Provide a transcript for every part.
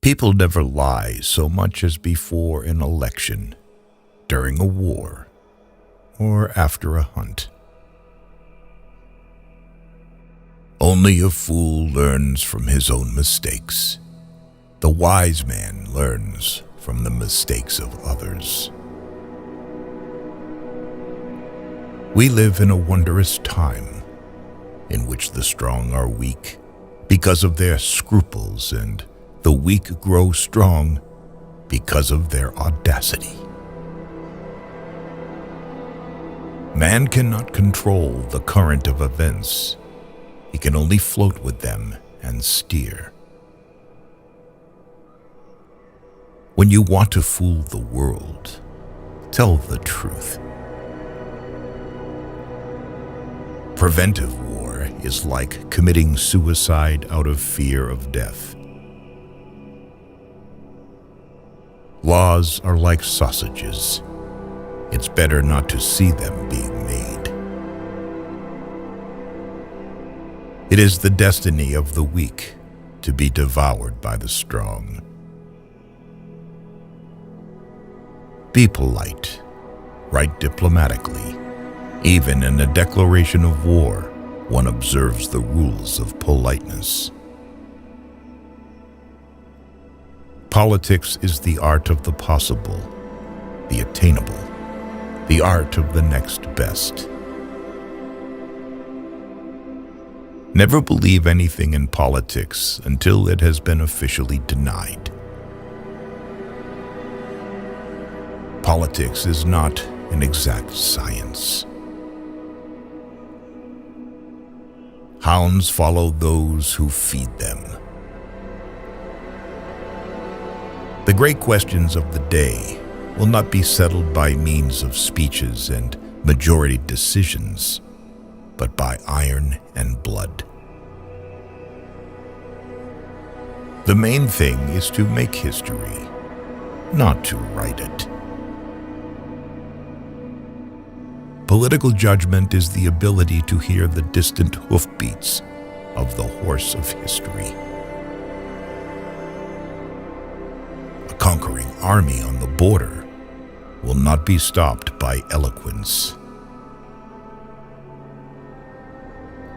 People never lie so much as before an election, during a war, or after a hunt. Only a fool learns from his own mistakes. The wise man learns from the mistakes of others. We live in a wondrous time in which the strong are weak because of their scruples, and the weak grow strong because of their audacity. Man cannot control the current of events. He can only float with them and steer. When you want to fool the world, tell the truth. Preventive war is like committing suicide out of fear of death. Laws are like sausages. It's better not to see them being made. It is the destiny of the weak to be devoured by the strong. Be polite. Write diplomatically. Even in a declaration of war, one observes the rules of politeness. Politics is the art of the possible, the attainable, the art of the next best. Never believe anything in politics until it has been officially denied. Politics is not an exact science. Hounds follow those who feed them. The great questions of the day will not be settled by means of speeches and majority decisions, but by iron and blood. The main thing is to make history, not to write it. Political judgment is the ability to hear the distant hoofbeats of the horse of history. A conquering army on the border will not be stopped by eloquence.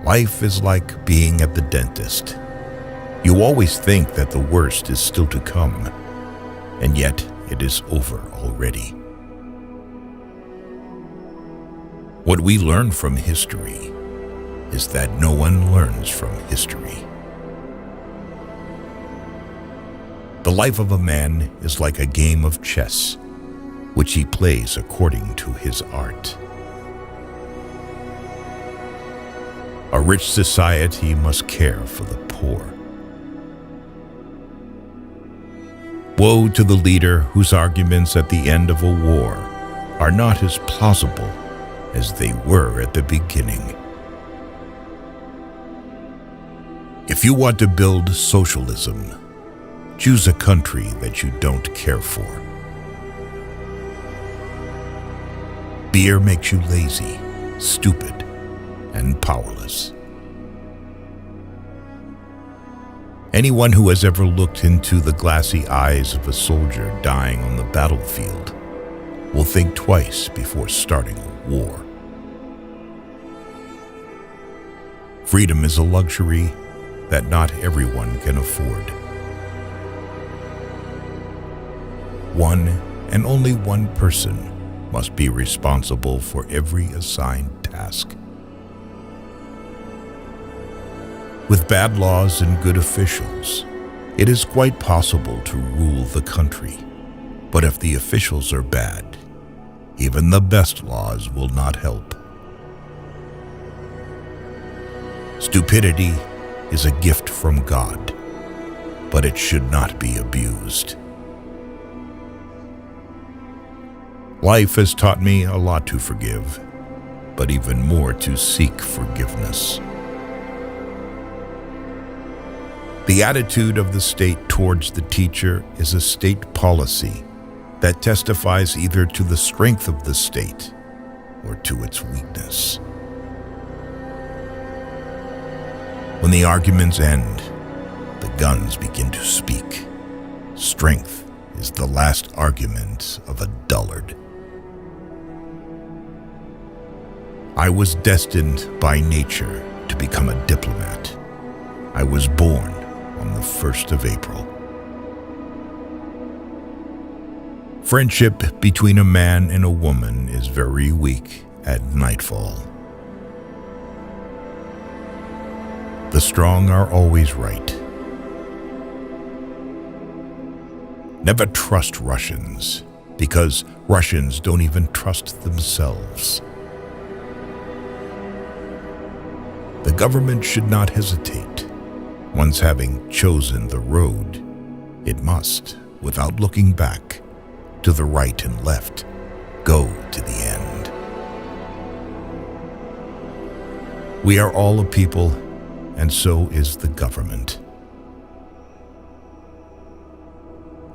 Life is like being at the dentist. You always think that the worst is still to come, and yet it is over already. What we learn from history is that no one learns from history. The life of a man is like a game of chess, which he plays according to his art. A rich society must care for the poor. Woe to the leader whose arguments at the end of a war are not as plausible as they were at the beginning. If you want to build socialism, choose a country that you don't care for. Beer makes you lazy, stupid, and powerless. Anyone who has ever looked into the glassy eyes of a soldier dying on the battlefield will think twice before starting a war. Freedom is a luxury that not everyone can afford. One and only one person must be responsible for every assigned task. With bad laws and good officials, it is quite possible to rule the country. But if the officials are bad, even the best laws will not help. Stupidity is a gift from God, but it should not be abused. Life has taught me a lot to forgive, but even more to seek forgiveness. The attitude of the state towards the teacher is a state policy that testifies either to the strength of the state or to its weakness. When the arguments end, the guns begin to speak. strength is the last argument of a dullard. I was destined by nature to become a diplomat. I was born on the 1st of April. Friendship between a man and a woman is very weak at nightfall. The strong are always right. Never trust Russians, because Russians don't even trust themselves. The government should not hesitate. Once having chosen the road, it must, without looking back, to the right and left, go to the end. We are all a people, and so is the government.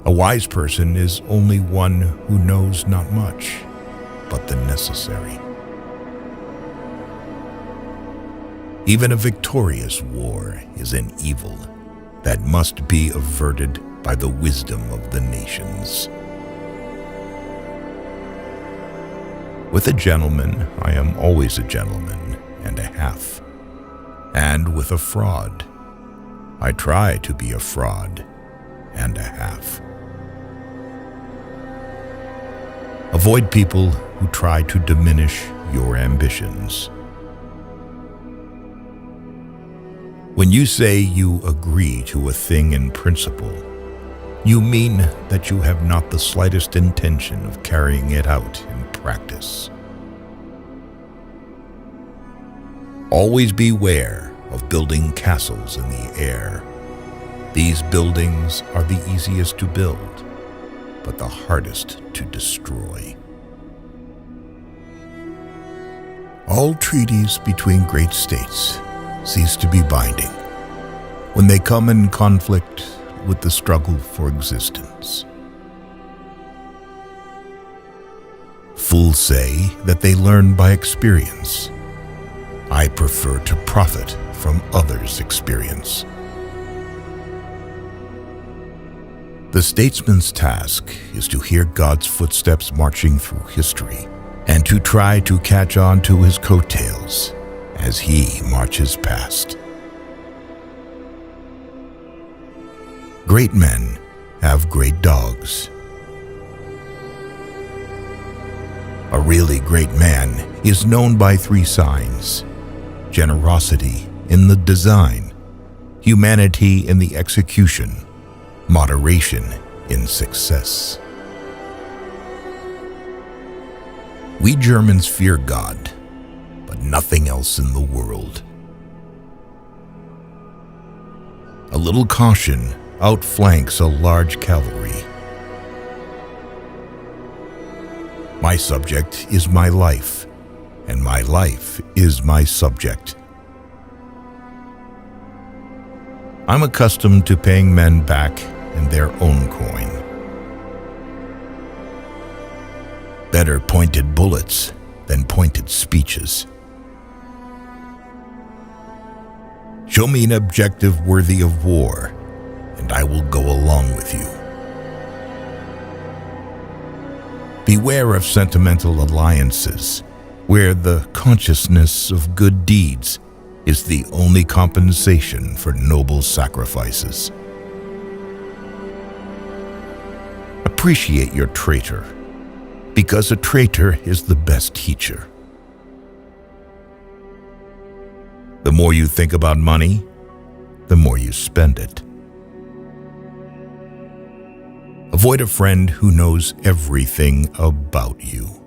A wise person is only one who knows not much, but the necessary. Even a victorious war is an evil that must be averted by the wisdom of the nations. With a gentleman, I am always a gentleman and a half. And with a fraud, I try to be a fraud and a half. Avoid people who try to diminish your ambitions. When you say you agree to a thing in principle, you mean that you have not the slightest intention of carrying it out in practice. Always beware of building castles in the air. These buildings are the easiest to build, but the hardest to destroy. All treaties between great states cease to be binding when they come in conflict with the struggle for existence. Fools say that they learn by experience. I prefer to profit from others' experience. The statesman's task is to hear God's footsteps marching through history and to try to catch on to his coattails as he marches past. Great men have great dogs. A really great man is known by 3 signs: generosity in the design, humanity in the execution, moderation in success. We Germans fear God, but nothing else in the world. A little caution outflanks a large cavalry. My subject is my life, and my life is my subject. I'm accustomed to paying men back in their own coin. Better pointed bullets than pointed speeches. Show me an objective worthy of war, and I will go along with you. Beware of sentimental alliances, where the consciousness of good deeds is the only compensation for noble sacrifices. Appreciate your traitor, because a traitor is the best teacher. The more you think about money, the more you spend it. Avoid a friend who knows everything about you.